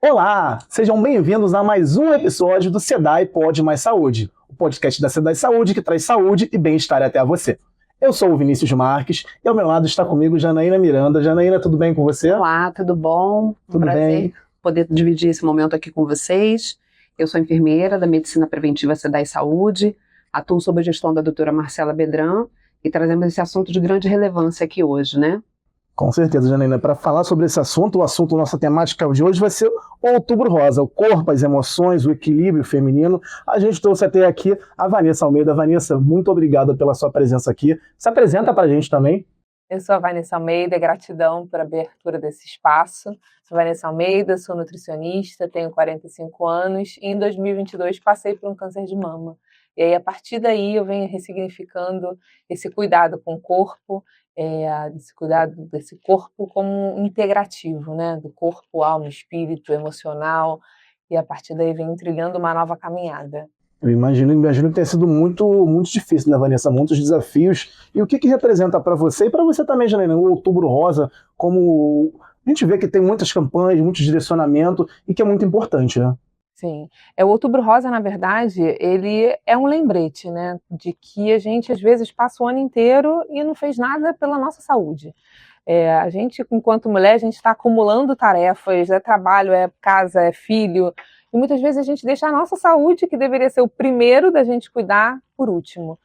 Olá, sejam bem-vindos a mais um episódio do SEDAI Pode Mais Saúde, o podcast da SEDAI Saúde que traz saúde e bem-estar até a você. Eu sou o Vinícius Marques e ao meu lado está comigo Janaína Miranda. Janaína, tudo bem com você? Olá, tudo bom? Tudo prazer bem. Poder dividir esse momento aqui com vocês. Eu sou enfermeira da Medicina Preventiva SEDAI Saúde, atuo sob a gestão da doutora Marcela Bedran e trazemos esse assunto de grande relevância aqui hoje, né? Com certeza, Janaína. Para falar sobre esse assunto, nossa temática de hoje vai ser o Outubro Rosa, o corpo, as emoções, o equilíbrio feminino. A gente trouxe até aqui a Vanessa Almeida. Vanessa, muito obrigada pela sua presença aqui. Se apresenta para a gente também. Eu sou a Vanessa Almeida, gratidão por abertura desse espaço. Sou Vanessa Almeida, sou nutricionista, tenho 45 anos e em 2022 passei por um câncer de mama. E aí, a partir daí, eu venho ressignificando esse cuidado com o corpo, esse cuidado desse corpo como integrativo, né? Do corpo, alma, espírito, emocional, e a partir daí venho trilhando uma nova caminhada. Eu imagino que tenha sido muito difícil, né, Vanessa? Muitos desafios. E o que representa para você e para você também, Janaína, o Outubro Rosa, como a gente vê que tem muitas campanhas, muito direcionamento e que é muito importante, né? Sim, o Outubro Rosa, na verdade, ele é um lembrete, né, de que a gente às vezes passa o ano inteiro e não fez nada pela nossa saúde. A gente, enquanto mulher, a gente está acumulando tarefas, é trabalho, é casa, é filho, e muitas vezes a gente deixa a nossa saúde, que deveria ser o primeiro da gente cuidar, por último.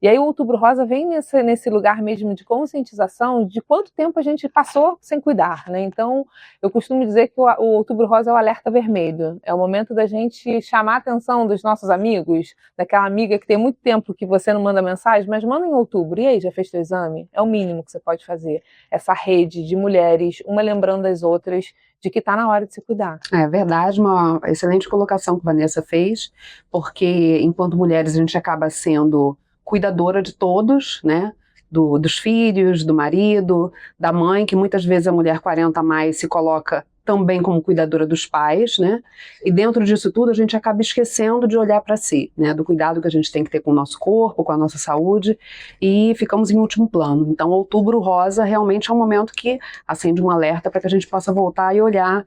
E aí o Outubro Rosa vem nesse lugar mesmo de conscientização de quanto tempo a gente passou sem cuidar, né? Então, eu costumo dizer que o Outubro Rosa é o alerta vermelho. É o momento da gente chamar a atenção dos nossos amigos, daquela amiga que tem muito tempo que você não manda mensagem, mas manda em outubro. E aí, já fez teu exame? É o mínimo que você pode fazer. Essa rede de mulheres, uma lembrando as outras, de que está na hora de se cuidar. É verdade, uma excelente colocação que a Vanessa fez, porque enquanto mulheres a gente acaba sendo cuidadora de todos, né? Dos filhos, do marido, da mãe, que muitas vezes a mulher 40 a mais se coloca também como cuidadora dos pais, né? E dentro disso tudo a gente acaba esquecendo de olhar para si, né? Do cuidado que a gente tem que ter com o nosso corpo, com a nossa saúde, e ficamos em último plano. Então, Outubro Rosa realmente é um momento que acende um alerta para que a gente possa voltar e olhar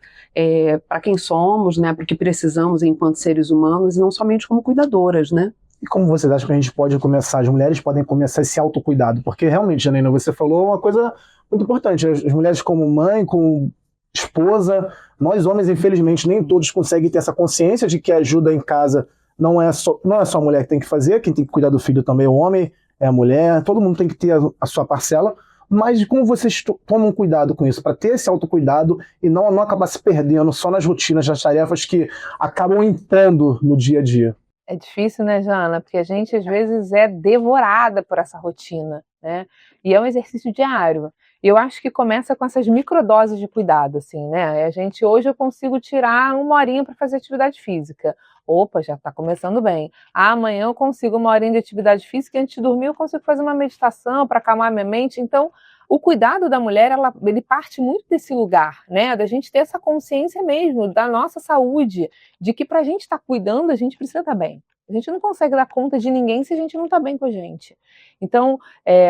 para quem somos, né? Para o que precisamos enquanto seres humanos, e não somente como cuidadoras, né? E como vocês acham que a gente pode começar, as mulheres podem começar esse autocuidado? Porque realmente, Janaína, você falou uma coisa muito importante. As mulheres como mãe, como esposa, nós homens, infelizmente, nem todos conseguem ter essa consciência de que a ajuda em casa não é só a mulher que tem que fazer, quem tem que cuidar do filho também é o homem, é a mulher, todo mundo tem que ter a sua parcela. Mas como vocês tomam cuidado com isso, para ter esse autocuidado e não acabar se perdendo só nas rotinas, nas tarefas que acabam entrando no dia a dia? É difícil, né, Jana? Porque a gente, às vezes, é devorada por essa rotina, né? E é um exercício diário. E eu acho que começa com essas microdoses de cuidado, assim, né? Hoje eu consigo tirar uma horinha para fazer atividade física. Opa, já está começando bem. Amanhã eu consigo uma horinha de atividade física e antes de dormir eu consigo fazer uma meditação para acalmar minha mente. Então, o cuidado da mulher, ele parte muito desse lugar, né? Da gente ter essa consciência mesmo da nossa saúde, de que para a gente estar cuidando, a gente precisa estar bem. A gente não consegue dar conta de ninguém se a gente não está bem com a gente. Então,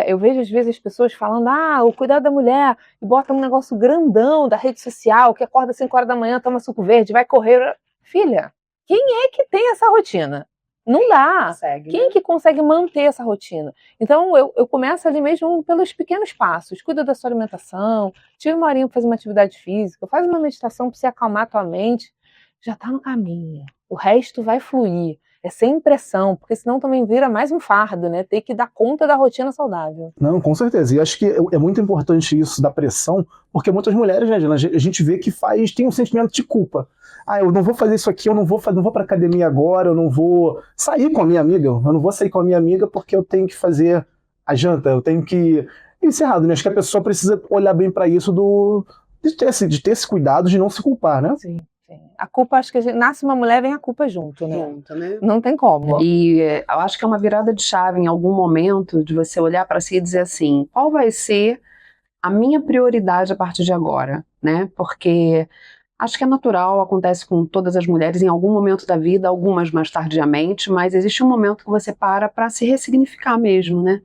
eu vejo às vezes as pessoas falando, o cuidado da mulher, e bota um negócio grandão da rede social, que acorda às 5 horas da manhã, toma suco verde, vai correr. Filha, quem é que tem essa rotina? Não dá. Quem que consegue manter essa rotina? Então, eu começo ali mesmo pelos pequenos passos. Cuida da sua alimentação, tira uma horinha para fazer uma atividade física, faz uma meditação para você acalmar a tua mente. Já está no caminho. O resto vai fluir. É sem pressão, porque senão também vira mais um fardo, né? Ter que dar conta da rotina saudável. Não, com certeza. E acho que é muito importante isso da pressão, porque muitas mulheres, né, Diana, a gente vê que tem um sentimento de culpa. Eu não vou fazer isso aqui, eu não vou pra academia agora, eu não vou sair com a minha amiga, eu não vou sair com a minha amiga porque eu tenho que fazer a janta, eu tenho que... Isso é errado, né? Acho que a pessoa precisa olhar bem para isso de ter esse cuidado de não se culpar, né? Sim. A culpa, acho que nasce uma mulher, vem a culpa junto, né? Junto, né? Não tem como. E eu acho que é uma virada de chave em algum momento de você olhar para si e dizer assim, qual vai ser a minha prioridade a partir de agora, né? Porque acho que é natural, acontece com todas as mulheres em algum momento da vida, algumas mais tardiamente, mas existe um momento que você para se ressignificar mesmo, né?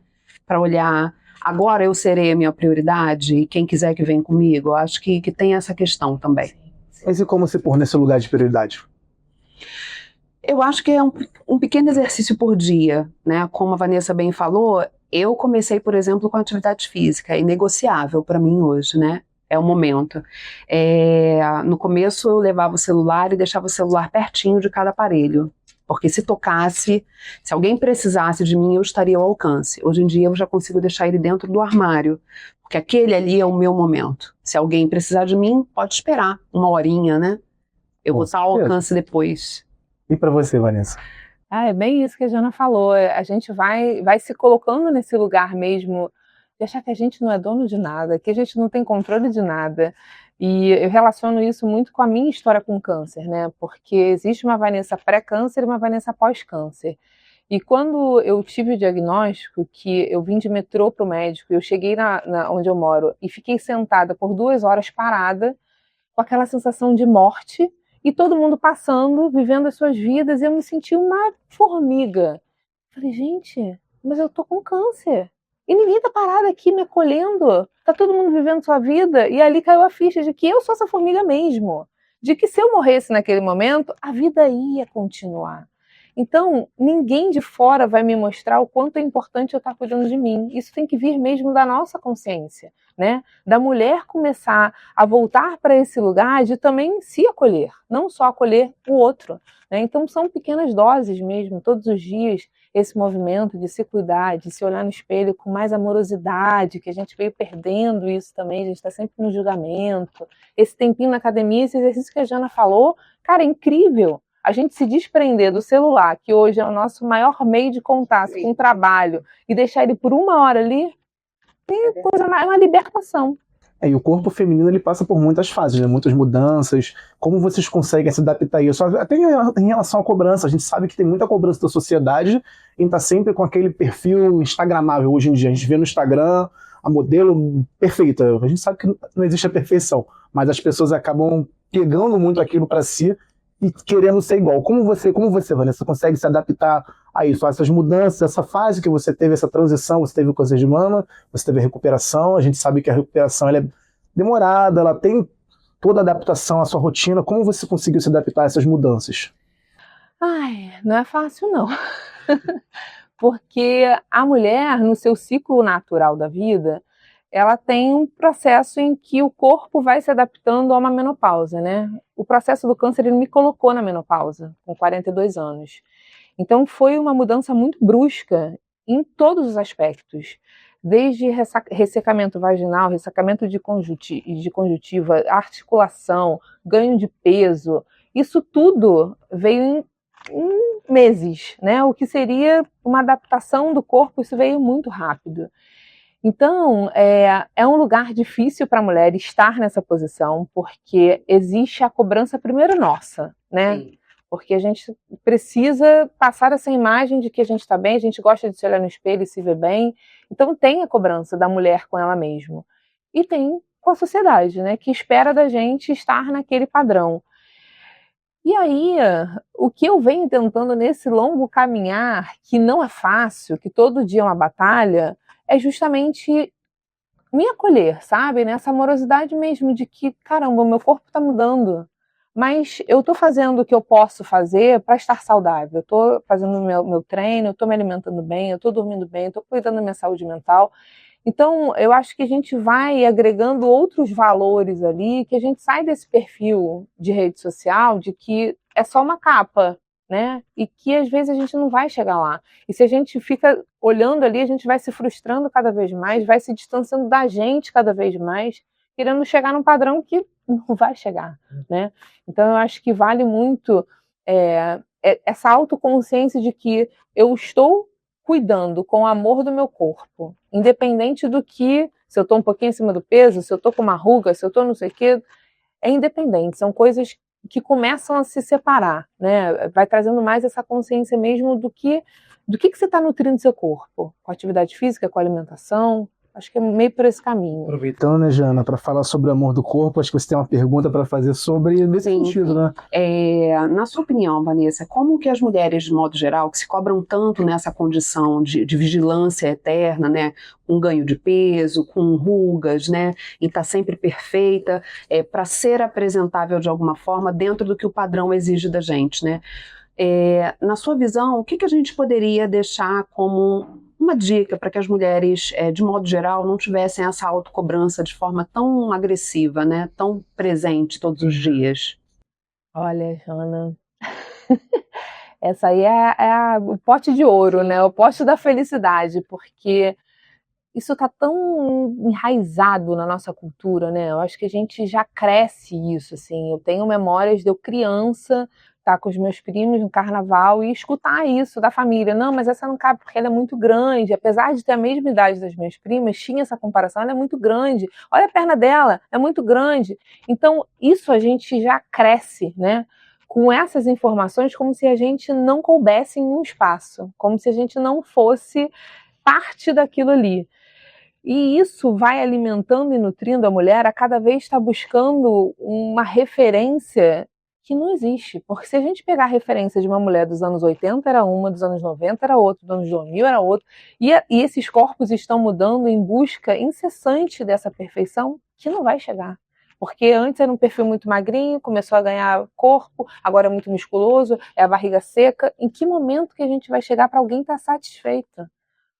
Para olhar agora eu serei a minha prioridade e quem quiser que venha comigo. Eu acho que tem essa questão também. Mas e como se pôr nesse lugar de prioridade? Eu acho que é um pequeno exercício por dia, né? Como a Vanessa bem falou, eu comecei, por exemplo, com atividade física, é inegociável para mim hoje, né? É o momento. No começo eu levava o celular e deixava o celular pertinho de cada aparelho, porque se tocasse, se alguém precisasse de mim, eu estaria ao alcance. Hoje em dia eu já consigo deixar ele dentro do armário, porque aquele ali é o meu momento. Se alguém precisar de mim, pode esperar uma horinha, né? Eu vou estar ao alcance depois. E para você, Vanessa? É bem isso que a Jana falou. A gente vai se colocando nesse lugar mesmo de achar que a gente não é dono de nada, que a gente não tem controle de nada. E eu relaciono isso muito com a minha história com câncer, né? Porque existe uma Vanessa pré-câncer e uma Vanessa pós-câncer. E quando eu tive o diagnóstico, que eu vim de metrô para o médico, eu cheguei onde eu moro e fiquei sentada por 2 horas parada, com aquela sensação de morte, e todo mundo passando, vivendo as suas vidas, e eu me senti uma formiga. Falei, gente, mas eu tô com câncer. E ninguém tá parado aqui me acolhendo. Tá todo mundo vivendo sua vida. E ali caiu a ficha de que eu sou essa formiga mesmo. De que se eu morresse naquele momento, a vida ia continuar. Então, ninguém de fora vai me mostrar o quanto é importante eu estar cuidando de mim. Isso tem que vir mesmo da nossa consciência, né? Da mulher começar a voltar para esse lugar de também se acolher, não só acolher o outro, né? Então, são pequenas doses mesmo, todos os dias, esse movimento de se cuidar, de se olhar no espelho com mais amorosidade, que a gente veio perdendo isso também, a gente está sempre no julgamento. Esse tempinho na academia, esse exercício que a Jana falou, cara, é incrível. A gente se desprender do celular, que hoje é o nosso maior meio de contato com o trabalho, e deixar ele por 1 hora ali, é uma libertação. E o corpo feminino ele passa por muitas fases, né? Muitas mudanças. Como vocês conseguem se adaptar a isso? Até em relação à cobrança, a gente sabe que tem muita cobrança da sociedade em estar sempre com aquele perfil instagramável hoje em dia. A gente vê no Instagram a modelo perfeita. A gente sabe que não existe a perfeição, mas as pessoas acabam pegando muito aquilo para si e querendo ser igual. Como você, Vanessa, consegue se adaptar a isso, a essas mudanças, essa fase que você teve, essa transição, você teve o câncer de mama, você teve a recuperação, a gente sabe que a recuperação ela é demorada, ela tem toda a adaptação à sua rotina. Como você conseguiu se adaptar a essas mudanças? Ai, não é fácil não. Porque a mulher, no seu ciclo natural da vida, ela tem um processo em que o corpo vai se adaptando a uma menopausa, né? O processo do câncer ele me colocou na menopausa, com 42 anos. Então foi uma mudança muito brusca em todos os aspectos. Desde ressecamento vaginal, ressecamento de conjuntiva, articulação, ganho de peso. Isso tudo veio em meses, né? O que seria uma adaptação do corpo, isso veio muito rápido. Então, é um lugar difícil para a mulher estar nessa posição, porque existe a cobrança primeiro nossa, né? Sim. Porque a gente precisa passar essa imagem de que a gente está bem, a gente gosta de se olhar no espelho e se ver bem. Então, tem a cobrança da mulher com ela mesma. E tem com a sociedade, né? Que espera da gente estar naquele padrão. E aí, o que eu venho tentando nesse longo caminhar, que não é fácil, que todo dia é uma batalha, é justamente me acolher, sabe? Nessa amorosidade mesmo de que, caramba, o meu corpo está mudando, mas eu estou fazendo o que eu posso fazer para estar saudável. Eu estou fazendo o meu treino, eu estou me alimentando bem, eu estou dormindo bem, eu estou cuidando da minha saúde mental. Então, eu acho que a gente vai agregando outros valores ali, que a gente sai desse perfil de rede social de que é só uma capa, né? E que às vezes a gente não vai chegar lá. E se a gente fica olhando ali, a gente vai se frustrando cada vez mais, vai se distanciando da gente cada vez mais, querendo chegar num padrão que não vai chegar, né? Então eu acho que vale muito essa autoconsciência de que eu estou cuidando com o amor do meu corpo, independente do que, se eu estou um pouquinho acima do peso, se eu estou com uma ruga, se eu estou não sei o quê, é independente, são coisas que começam a se separar, né? Vai trazendo mais essa consciência mesmo do que você está nutrindo seu corpo, com a atividade física, com a alimentação. Acho que é meio por esse caminho. Aproveitando, né, Jana, para falar sobre o amor do corpo, acho que você tem uma pergunta para fazer sobre nesse Sim. sentido, né? Na sua opinião, Vanessa, como que as mulheres, de modo geral, que se cobram tanto nessa condição de vigilância eterna, né, com ganho de peso, com rugas, né, e estar sempre perfeita, para ser apresentável de alguma forma dentro do que o padrão exige da gente, né? Na sua visão, o que a gente poderia deixar como uma dica para que as mulheres, de modo geral, não tivessem essa autocobrança de forma tão agressiva, né, tão presente todos os dias? Olha, Jana, essa aí é o pote de ouro, né? O pote da felicidade, porque isso está tão enraizado na nossa cultura, né? Eu acho que a gente já cresce isso, assim. Eu tenho memórias de eu criança estar com os meus primos no carnaval e escutar isso da família. Não, mas essa não cabe porque ela é muito grande. Apesar de ter a mesma idade das minhas primas, tinha essa comparação, ela é muito grande. Olha a perna dela, é muito grande. Então, isso a gente já cresce, né? Com essas informações, como se a gente não coubesse em um espaço, como se a gente não fosse parte daquilo ali. E isso vai alimentando e nutrindo a mulher a cada vez estar buscando uma referência que não existe. Porque se a gente pegar a referência de uma mulher dos anos 80 era uma, dos anos 90 era outra, dos anos 2000 era outra, e esses corpos estão mudando em busca incessante dessa perfeição que não vai chegar. Porque antes era um perfil muito magrinho, começou a ganhar corpo, agora é muito musculoso, é a barriga seca. Em que momento que a gente vai chegar para alguém estar satisfeita?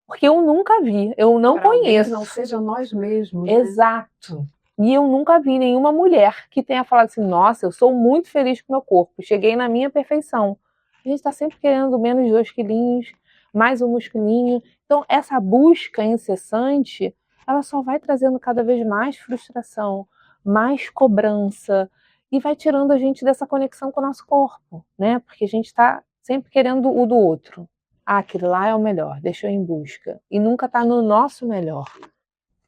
Porque eu nunca vi, eu não conheço. Não seja nós mesmos. Exato. E eu nunca vi nenhuma mulher que tenha falado assim, nossa, eu sou muito feliz com o meu corpo, cheguei na minha perfeição. A gente está sempre querendo menos 2 quilinhos, mais um musculinho. Então, essa busca incessante, ela só vai trazendo cada vez mais frustração, mais cobrança, e vai tirando a gente dessa conexão com o nosso corpo, né? Porque a gente está sempre querendo o do outro. Ah, aquele lá é o melhor, deixa eu ir em busca. E nunca está no nosso melhor.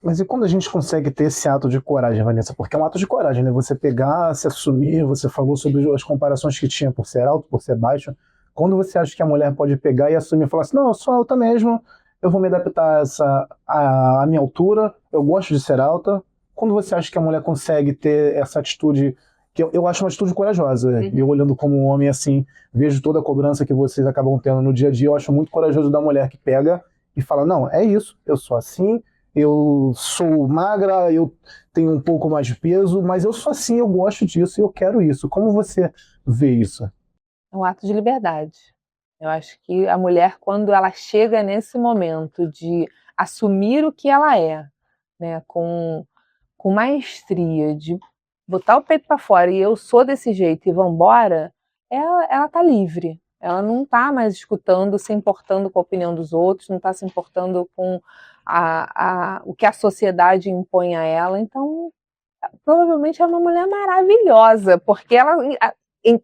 Mas e quando a gente consegue ter esse ato de coragem, Vanessa? Porque é um ato de coragem, né? Você pegar, se assumir, você falou sobre as comparações que tinha por ser alto, por ser baixo. Quando você acha que a mulher pode pegar e assumir e falar assim, não, eu sou alta mesmo, eu vou me adaptar à minha altura, eu gosto de ser alta. Quando você acha que a mulher consegue ter essa atitude, que eu acho uma atitude corajosa, Uhum. eu olhando como homem assim, vejo toda a cobrança que vocês acabam tendo no dia a dia, eu acho muito corajoso da mulher que pega e fala, não, é isso, eu sou assim, eu sou magra, eu tenho um pouco mais de peso, mas eu sou assim, eu gosto disso e eu quero isso. Como você vê isso? É um ato de liberdade. Eu acho que a mulher, quando ela chega nesse momento de assumir o que ela é, né, com maestria, de botar o peito para fora e eu sou desse jeito e vambora, ela tá livre. Ela não tá mais escutando, se importando com a opinião dos outros, não tá se importando com o que a sociedade impõe a ela. Então, provavelmente é uma mulher maravilhosa, porque ela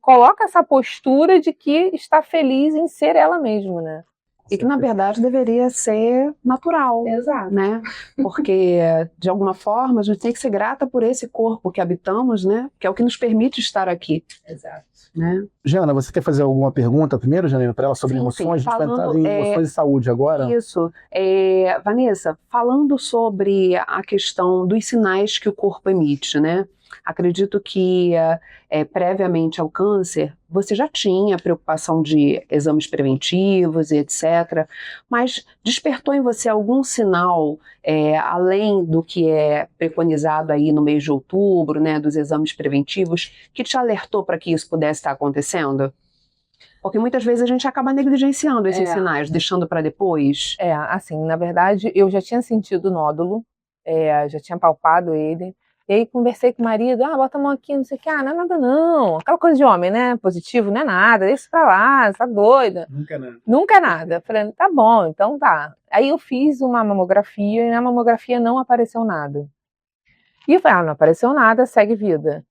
coloca essa postura de que está feliz em ser ela mesma, né? E que, na verdade, deveria ser natural. Exato. Né? Porque, de alguma forma, a gente tem que ser grata por esse corpo que habitamos, né? Que é o que nos permite estar aqui. Exato. Né? Jana, você quer fazer alguma pergunta primeiro, Janina, para ela sobre Sim, emoções? sim. A gente vai entrar em emoções e saúde agora. Isso. Vanessa, falando sobre a questão dos sinais que o corpo emite, né? Acredito que previamente ao câncer, você já tinha preocupação de exames preventivos e etc., mas despertou em você algum sinal, além do que é preconizado aí no mês de outubro, né, dos exames preventivos, que te alertou para que isso pudesse estar acontecendo? Porque muitas vezes a gente acaba negligenciando esses sinais, deixando para depois. Assim, na verdade, eu já tinha sentido o nódulo, já tinha palpado ele, e aí conversei com o marido, bota a mão aqui, não sei o que, não é nada não, aquela coisa de homem, né, positivo, não é nada, deixa isso pra lá, você tá doida. Nunca é nada. Nunca é nada. Eu falei, tá bom, então tá. Aí eu fiz uma mamografia e na mamografia não apareceu nada. E eu falei, não apareceu nada, segue vida.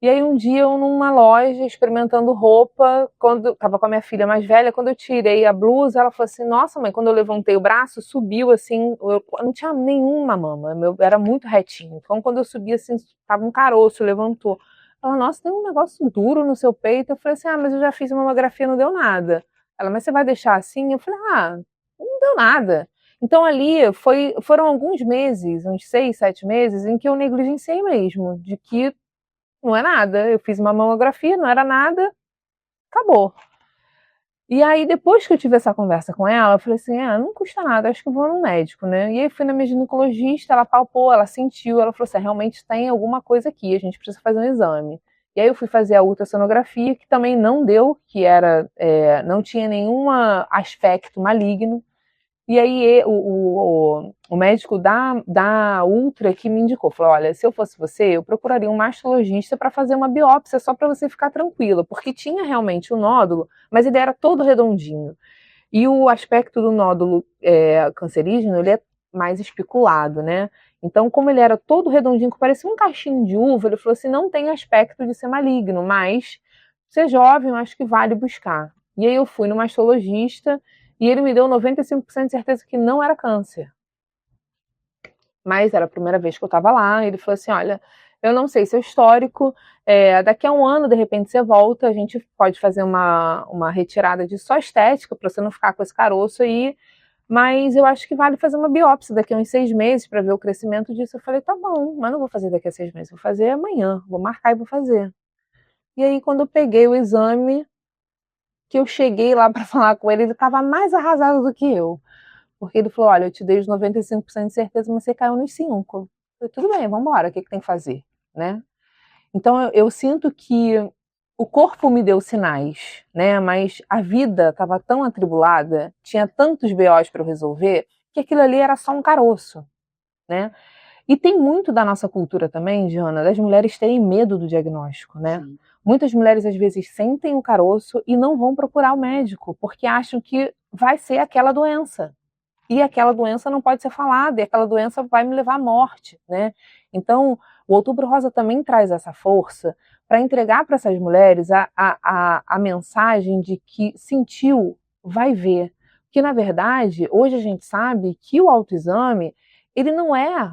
E aí um dia eu numa loja experimentando roupa, quando estava com a minha filha mais velha, quando eu tirei a blusa, ela falou assim, nossa mãe, quando eu levantei o braço, subiu assim, eu não tinha nenhuma mama, era muito retinho. Então quando eu subi assim, tava um caroço, levantou. Ela, nossa, tem um negócio duro no seu peito. Eu falei assim, mas eu já fiz mamografia, não deu nada. Ela, mas você vai deixar assim? Eu falei, não deu nada. Então ali foram alguns meses, uns 6, 7 meses, em que eu negligenciei mesmo, de que não é nada. Eu fiz uma mamografia, não era nada, acabou. E aí, depois que eu tive essa conversa com ela, eu falei assim, não custa nada, acho que eu vou no médico, né? E aí fui na minha ginecologista, ela palpou, ela sentiu, ela falou assim, realmente tem alguma coisa aqui, a gente precisa fazer um exame. E aí eu fui fazer a ultrassonografia, que também não deu, que era, não tinha nenhum aspecto maligno. E aí o médico da Ultra que me indicou, falou, olha, se eu fosse você, eu procuraria um mastologista para fazer uma biópsia só para você ficar tranquila, porque tinha realmente um nódulo, mas ele era todo redondinho. E o aspecto do nódulo cancerígeno, ele é mais especulado, né? Então, como ele era todo redondinho, que parecia um cachinho de uva, ele falou assim, não tem aspecto de ser maligno, mas ser jovem, eu acho que vale buscar. E aí eu fui no mastologista, e ele me deu 95% de certeza que não era câncer. Mas era a primeira vez que eu estava lá, ele falou assim, olha, eu não sei seu histórico, daqui a um ano, de repente, você volta, a gente pode fazer uma retirada de só estética, para você não ficar com esse caroço aí, mas eu acho que vale fazer uma biópsia daqui a uns 6 meses para ver o crescimento disso. Eu falei, tá bom, mas não vou fazer daqui a 6 meses, vou fazer amanhã, vou marcar e vou fazer. E aí, quando eu peguei o exame, que eu cheguei lá para falar com ele, ele estava mais arrasado do que eu. Porque ele falou, olha, eu te dei os 95% de certeza, mas você caiu nos 5%. Eu falei, tudo bem, vamos embora, o que tem que fazer? Né? Então, eu sinto que o corpo me deu sinais, né? Mas a vida estava tão atribulada, tinha tantos BOs para eu resolver, que aquilo ali era só um caroço, né? E tem muito da nossa cultura também, Diana, das mulheres terem medo do diagnóstico, né? Sim. Muitas mulheres, às vezes, sentem o caroço e não vão procurar o médico, porque acham que vai ser aquela doença. E aquela doença não pode ser falada, e aquela doença vai me levar à morte, né? Então, o Outubro Rosa também traz essa força para entregar para essas mulheres a mensagem de que sentiu, vai ver. Que, na verdade, hoje a gente sabe que o autoexame, ele não é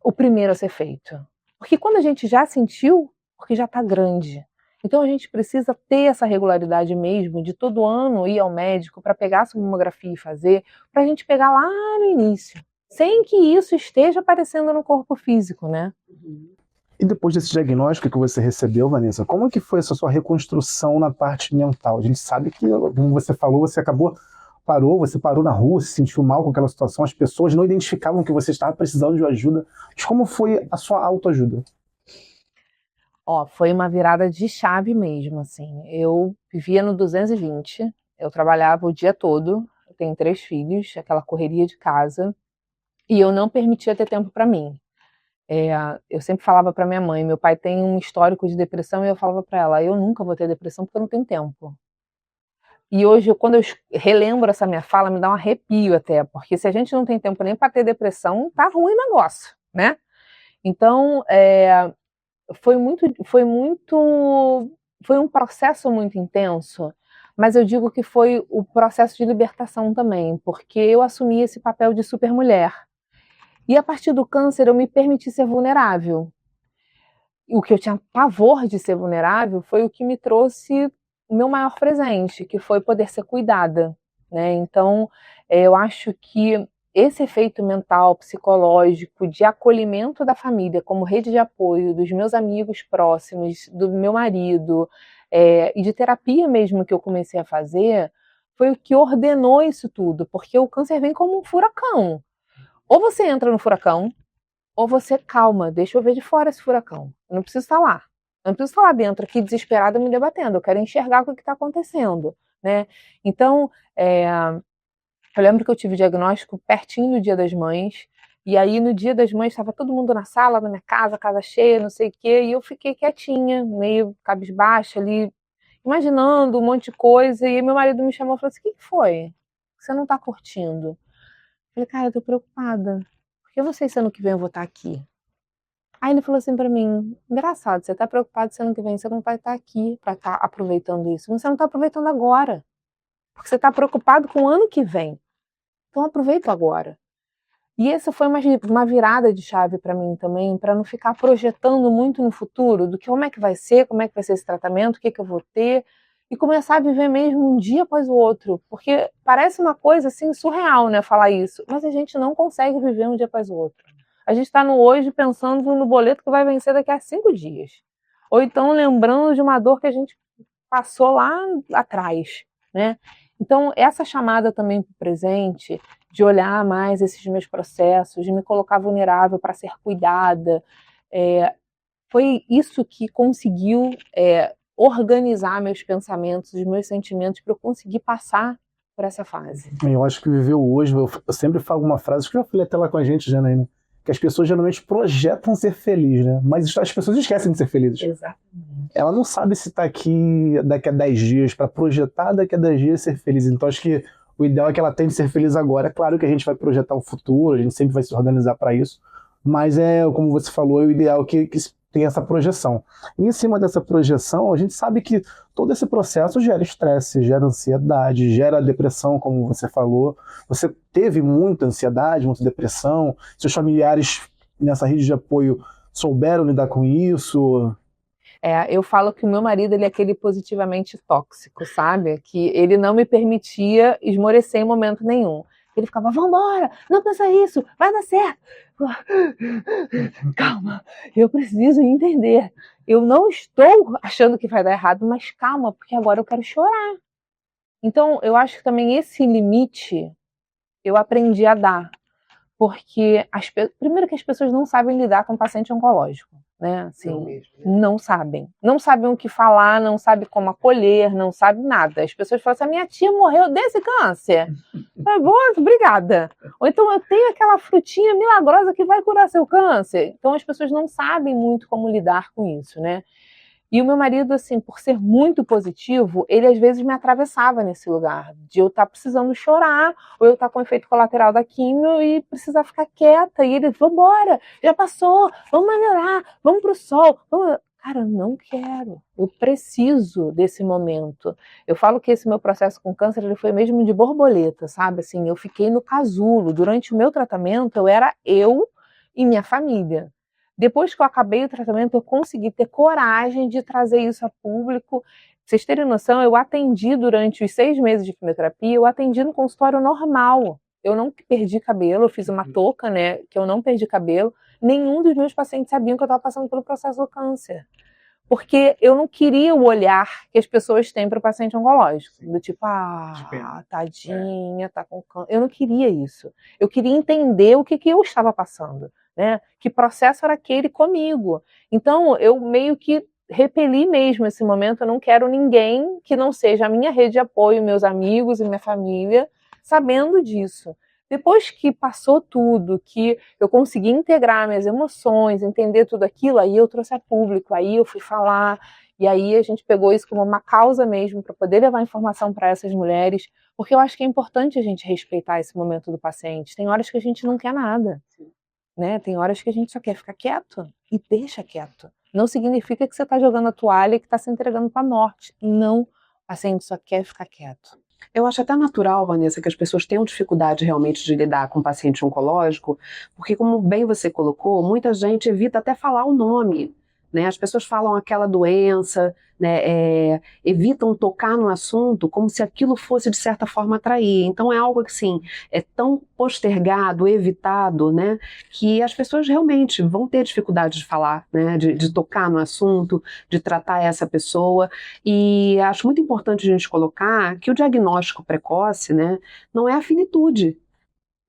o primeiro a ser feito. Porque quando a gente já sentiu, porque já está grande. Então a gente precisa ter essa regularidade mesmo, de todo ano ir ao médico para pegar a sua mamografia e fazer, para a gente pegar lá no início, sem que isso esteja aparecendo no corpo físico, né? E depois desse diagnóstico que você recebeu, Vanessa, como que foi essa sua reconstrução na parte mental? A gente sabe que, como você falou, você parou na rua, se sentiu mal com aquela situação, as pessoas não identificavam que você estava precisando de ajuda. Mas como foi a sua autoajuda? Foi uma virada de chave mesmo, assim. Eu vivia no 220, eu trabalhava o dia todo, eu tenho 3 filhos, aquela correria de casa, e eu não permitia ter tempo para mim. Eu sempre falava para minha mãe, meu pai tem um histórico de depressão, e eu falava para ela, eu nunca vou ter depressão porque eu não tenho tempo. E hoje, quando eu relembro essa minha fala, me dá um arrepio até, porque se a gente não tem tempo nem para ter depressão, tá ruim o negócio, né? Então, foi um processo muito intenso, mas eu digo que foi o processo de libertação também, porque eu assumi esse papel de supermulher. E a partir do câncer eu me permiti ser vulnerável. O que eu tinha pavor de ser vulnerável foi o que me trouxe o meu maior presente, que foi poder ser cuidada, né? Então, eu acho que esse efeito mental, psicológico, de acolhimento da família como rede de apoio, dos meus amigos próximos, do meu marido, e de terapia mesmo que eu comecei a fazer, foi o que ordenou isso tudo, porque o câncer vem como um furacão. Ou você entra no furacão, ou você, calma, deixa eu ver de fora esse furacão. Eu não preciso estar lá. Eu não preciso estar lá dentro aqui desesperada me debatendo. Eu quero enxergar o que está acontecendo, né? Então, eu lembro que eu tive o diagnóstico pertinho do Dia das Mães, e aí no Dia das Mães estava todo mundo na sala, na minha casa, casa cheia, não sei o quê, e eu fiquei quietinha, meio cabisbaixa ali, imaginando um monte de coisa, e meu marido me chamou e falou assim, o que foi? Você não está curtindo? Eu falei, cara, eu tô preocupada, porque eu não sei se ano que vem eu vou estar aqui. Aí ele falou assim pra mim, engraçado, você tá preocupado se ano que vem você não vai estar aqui pra estar aproveitando isso, mas você não tá aproveitando agora, porque você tá preocupado com o ano que vem. Então aproveita agora. E essa foi uma virada de chave para mim também, para não ficar projetando muito no futuro, do que como é que vai ser esse tratamento, o que eu vou ter. e começar a viver mesmo um dia após o outro, porque parece uma coisa assim surreal, né, falar isso, mas a gente não consegue viver um dia após o outro. A gente está no hoje pensando no boleto que vai vencer daqui a 5 dias, ou então lembrando de uma dor que a gente passou lá atrás, né? Então, essa chamada também para o presente, de olhar mais esses meus processos, de me colocar vulnerável para ser cuidada, foi isso que conseguiu organizar meus pensamentos, os meus sentimentos, para eu conseguir passar por essa fase. Eu acho que viver o hoje, eu sempre falo uma frase que eu já falei até lá com a gente, Janaína, que as pessoas geralmente projetam ser felizes, né? Mas as pessoas esquecem de ser felizes. Exatamente. Ela não sabe se está aqui daqui a 10 dias, para projetar daqui a 10 dias ser feliz. Então acho que o ideal é que ela tente ser feliz agora. É claro que a gente vai projetar o futuro, a gente sempre vai se organizar para isso, mas como você falou, é o ideal que tem essa projeção. E em cima dessa projeção, a gente sabe que todo esse processo gera estresse, gera ansiedade, gera depressão, como você falou. Você teve muita ansiedade, muita depressão? Seus familiares nessa rede de apoio souberam lidar com isso? Eu falo que o meu marido, ele é aquele positivamente tóxico, sabe? Que ele não me permitia esmorecer em momento nenhum. Ele ficava, vambora, não pensa isso, vai dar certo. Calma, eu preciso entender. Eu não estou achando que vai dar errado, mas calma, porque agora eu quero chorar. Então, eu acho que também esse limite eu aprendi a dar. Porque, primeiro que as pessoas não sabem lidar com paciente oncológico, né? Assim, não sabem. Não sabem o que falar, não sabem como acolher, não sabem nada. As pessoas falam assim, a minha tia morreu desse câncer. Bom, obrigada. Ou então, eu tenho aquela frutinha milagrosa que vai curar seu câncer. Então, as pessoas não sabem muito como lidar com isso, né? E o meu marido, assim, por ser muito positivo, ele às vezes me atravessava nesse lugar, de eu estar precisando chorar, ou eu estar com efeito colateral da quimio e precisar ficar quieta. E ele, vambora, já passou, vamos melhorar, vamos pro sol. Vamos... Cara, eu não quero, eu preciso desse momento. Eu falo que esse meu processo com câncer, ele foi mesmo de borboleta, sabe? Assim, eu fiquei no casulo. Durante o meu tratamento, eu era eu e minha família. Depois que eu acabei o tratamento, eu consegui ter coragem de trazer isso a público. Pra vocês terem noção, eu atendi durante os 6 meses de quimioterapia, eu atendi no consultório normal. Eu não perdi cabelo, eu fiz uma touca, né, que eu não perdi cabelo. Nenhum dos meus pacientes sabiam que eu estava passando pelo processo do câncer. Porque eu não queria o olhar que as pessoas têm para o paciente oncológico. Do tipo, tadinha, tá com câncer. Eu não queria isso. Eu queria entender o que eu estava passando. Né? Que processo era aquele comigo. Então, eu meio que repeli mesmo esse momento. Eu não quero ninguém que não seja a minha rede de apoio, meus amigos e minha família, sabendo disso. Depois que passou tudo, que eu consegui integrar minhas emoções, entender tudo aquilo, aí eu trouxe a público, aí eu fui falar, e aí a gente pegou isso como uma causa mesmo, para poder levar informação para essas mulheres, porque eu acho que é importante a gente respeitar esse momento do paciente. Tem horas que a gente não quer nada. Né? Tem horas que a gente só quer ficar quieto e deixa quieto. Não significa que você está jogando a toalha e que está se entregando para a morte. Não, o paciente só quer ficar quieto. Eu acho até natural, Vanessa, que as pessoas tenham dificuldade realmente de lidar com paciente oncológico, porque, como bem você colocou, muita gente evita até falar o nome. Né? As pessoas falam aquela doença, né? Evitam tocar no assunto como se aquilo fosse, de certa forma, atrair. Então é algo que, assim, é tão postergado, evitado, né? Que as pessoas realmente vão ter dificuldade de falar, né? De tocar no assunto, de tratar essa pessoa. E acho muito importante a gente colocar que o diagnóstico precoce, né, não é a finitude.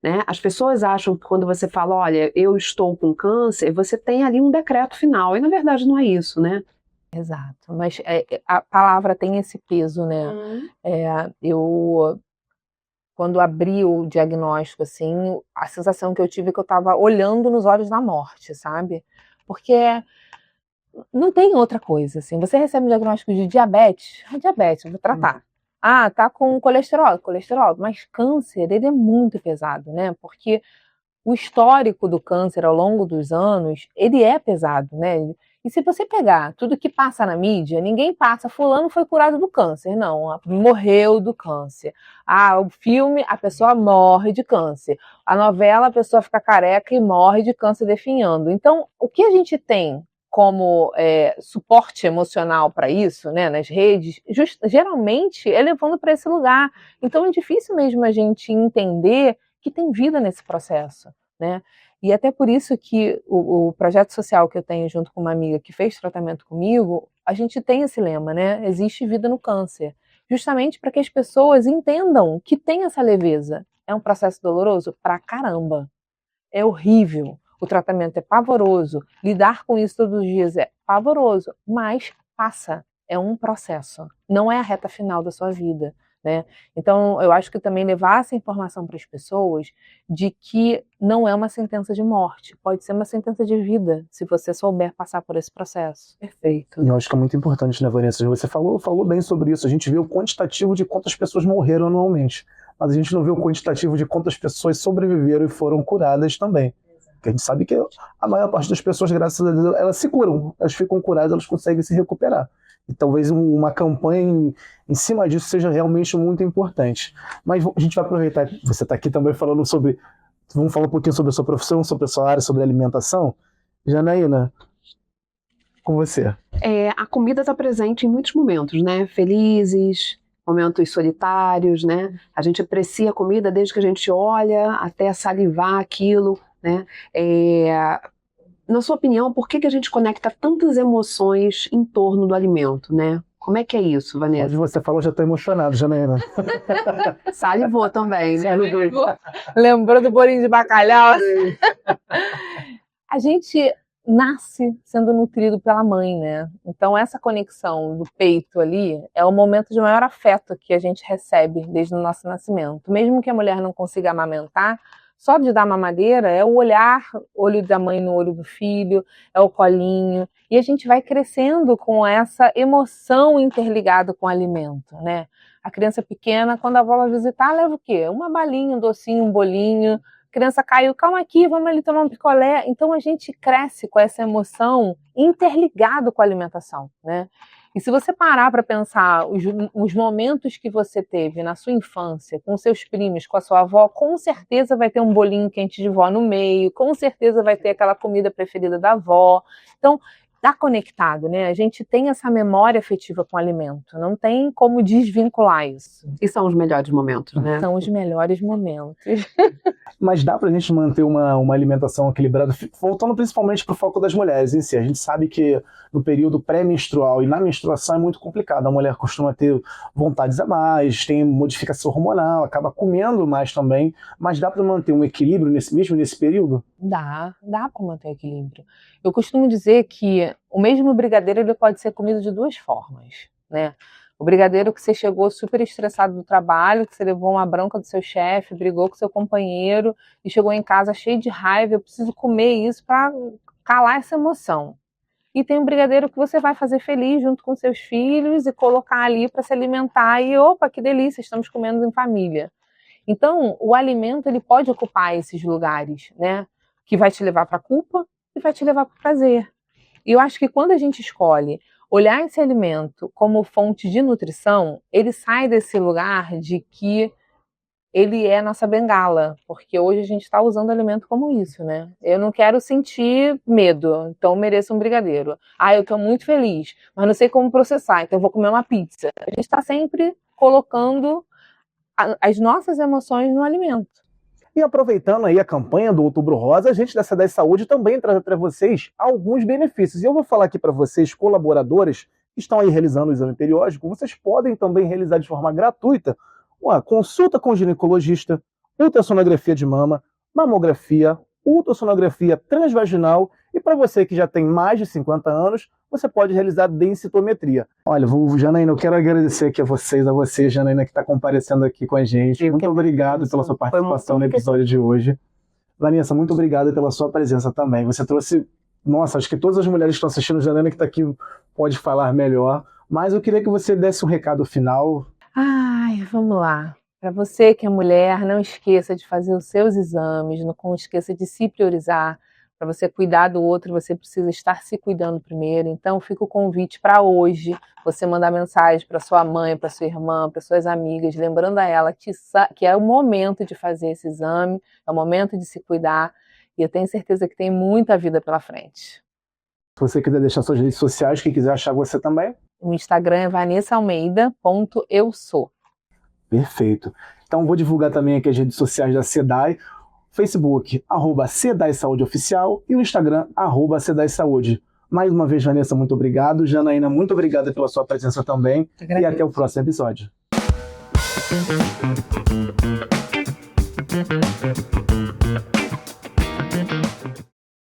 Né? As pessoas acham que quando você fala, olha, eu estou com câncer, você tem ali um decreto final, e na verdade não é isso, né? Exato, mas a palavra tem esse peso, né? Eu, quando abri o diagnóstico, assim, a sensação que eu tive é que eu estava olhando nos olhos da morte, sabe? Porque não tem outra coisa, assim, você recebe um diagnóstico de diabetes, eu vou tratar. Tá com colesterol, mas câncer, ele é muito pesado, né? Porque o histórico do câncer ao longo dos anos, ele é pesado, né? E se você pegar tudo que passa na mídia, ninguém passa, fulano foi curado do câncer, não, morreu do câncer. O filme, a pessoa morre de câncer. A novela, a pessoa fica careca e morre de câncer definhando. Então, o que a gente tem como suporte emocional para isso, né, nas redes, geralmente é levando para esse lugar. Então é difícil mesmo a gente entender que tem vida nesse processo, né? E até por isso que o projeto social que eu tenho junto com uma amiga que fez tratamento comigo, a gente tem esse lema, né? Existe vida no câncer. Justamente para que as pessoas entendam que tem essa leveza. É um processo doloroso? Pra caramba. É horrível. O tratamento é pavoroso. Lidar com isso todos os dias é pavoroso. Mas passa. É um processo. Não é a reta final da sua vida, né? Então, eu acho que também levar essa informação para as pessoas de que não é uma sentença de morte, pode ser uma sentença de vida, se você souber passar por esse processo. Perfeito. E eu acho que é muito importante, né, Vanessa? Você falou bem sobre isso. A gente vê o quantitativo de quantas pessoas morreram anualmente, mas a gente não vê o quantitativo de quantas pessoas sobreviveram e foram curadas também. Porque a gente sabe que a maior parte das pessoas, graças a Deus, elas se curam, elas ficam curadas, elas conseguem se recuperar. E talvez uma campanha em cima disso seja realmente muito importante. Mas a gente vai aproveitar que você está aqui também falando sobre... Vamos falar um pouquinho sobre a sua profissão, sobre a sua área, sobre a alimentação. Janaína, com você. A comida está presente em muitos momentos, né? Felizes, momentos solitários, né? A gente aprecia a comida desde que a gente olha até salivar aquilo, né? Na sua opinião, por que a gente conecta tantas emoções em torno do alimento, né? Como é que é isso, Vanessa? Onde você falou, já estou emocionado, Janaína. Salivou também, né? Lembrou do bolinho de bacalhau? A gente nasce sendo nutrido pela mãe, né? Então essa conexão do peito ali é o momento de maior afeto que a gente recebe desde o nosso nascimento. Mesmo que a mulher não consiga amamentar, só de dar mamadeira é o olho da mãe no olho do filho, é o colinho, e a gente vai crescendo com essa emoção interligada com o alimento, né? A criança pequena, quando a avó vai visitar, leva o quê? Uma balinha, um docinho, um bolinho. A criança caiu, calma aqui, vamos ali tomar um picolé. Então a gente cresce com essa emoção interligado com a alimentação, né? E se você parar para pensar os momentos que você teve na sua infância, com seus primos, com a sua avó, com certeza vai ter um bolinho quente de vó no meio, com certeza vai ter aquela comida preferida da avó. Então, tá conectado, né? A gente tem essa memória afetiva com o alimento, não tem como desvincular isso. E são os melhores momentos, né? São os melhores momentos. Mas dá pra gente manter uma alimentação equilibrada, voltando principalmente pro foco das mulheres em si. A gente sabe que no período pré-menstrual e na menstruação é muito complicado. A mulher costuma ter vontades a mais, tem modificação hormonal, acaba comendo mais também. Mas dá pra manter um equilíbrio mesmo nesse período? Dá para manter equilíbrio. Eu costumo dizer que o mesmo brigadeiro ele pode ser comido de duas formas, né? O brigadeiro que você chegou super estressado do trabalho, que você levou uma bronca do seu chefe, brigou com seu companheiro e chegou em casa cheio de raiva, eu preciso comer isso para calar essa emoção. E tem um brigadeiro que você vai fazer feliz junto com seus filhos e colocar ali para se alimentar e, opa, que delícia, estamos comendo em família. Então, o alimento ele pode ocupar esses lugares, né? Que vai te levar para a culpa e vai te levar para o prazer. E eu acho que quando a gente escolhe olhar esse alimento como fonte de nutrição, ele sai desse lugar de que ele é nossa bengala, porque hoje a gente está usando o alimento como isso, né? Eu não quero sentir medo, então eu mereço um brigadeiro. Eu estou muito feliz, mas não sei como processar, então eu vou comer uma pizza. A gente está sempre colocando as nossas emoções no alimento. E aproveitando aí a campanha do Outubro Rosa, a gente da C10 Saúde também traz para vocês alguns benefícios. E eu vou falar aqui para vocês, colaboradores que estão aí realizando o exame periódico, vocês podem também realizar de forma gratuita uma consulta com ginecologista, ultrassonografia de mama, mamografia, ultrassonografia transvaginal e para você que já tem mais de 50 anos, você pode realizar densitometria. Olha, Janaína, eu quero agradecer aqui a você, Janaína, que está comparecendo aqui com a gente. Muito obrigado pela sua participação no episódio de hoje. Vanessa, muito obrigado pela sua presença também. Você trouxe... Nossa, acho que todas as mulheres que estão assistindo, Janaína que está aqui pode falar melhor, mas eu queria que você desse um recado final. Vamos lá. Para você que é mulher, não esqueça de fazer os seus exames, não esqueça de se priorizar. Para você cuidar do outro, você precisa estar se cuidando primeiro. Então, fica o convite para hoje, você mandar mensagem para sua mãe, para sua irmã, para suas amigas, lembrando a ela que é o momento de fazer esse exame, é o momento de se cuidar. E eu tenho certeza que tem muita vida pela frente. Se você quiser deixar suas redes sociais, quem quiser achar você também. O Instagram é vanessaalmeida.eusou. Perfeito. Então vou divulgar também aqui as redes sociais da SEDAI, Facebook, @SEDAI Saúde Oficial, e o Instagram, @SEDAI Saúde. Mais uma vez, Vanessa, muito obrigado. Janaína, muito obrigada pela sua presença também. E até o próximo episódio.